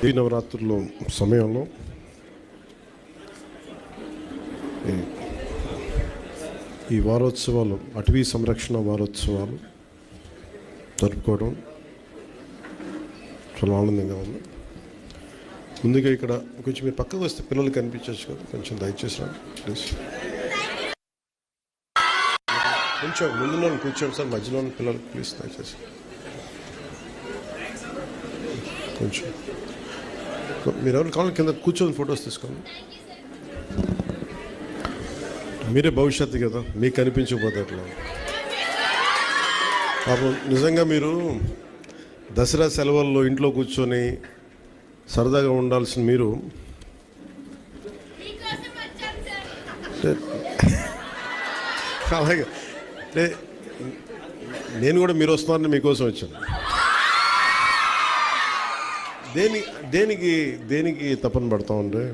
ఈ నవరాత్రుల సమయంలో ఈ వారోత్సవాలు, అటవీ సంరక్షణ వారోత్సవాలు జరుపుకోవడం చాలా ఆనందంగా ఉంది. ముందుగా ఇక్కడ కొంచెం మీరు పక్కకు వస్తే పిల్లలు కనిపించవచ్చు కదా, కొంచెం దయచేసి రా ప్లీజ్. కొంచెం ముందులో కూర్చోండి సార్, మధ్యలో పిల్లలు ప్లీజ్ దయచేసి కొంచెం. మీరు ఎవరు కావాలి కింద కూర్చొని ఫొటోస్ తీసుకోండి. మీరే భవిష్యత్తు కదా, మీకు కనిపించకపోతే అట్లా. పాపం నిజంగా మీరు దసరా సెలవుల్లో ఇంట్లో కూర్చొని సరదాగా ఉండాల్సిన మీరు అలాగే నేను కూడా మీరు వస్తున్నారని మీకోసం వచ్చాను. దేనికి దేనికి తపన పడతా ఉండే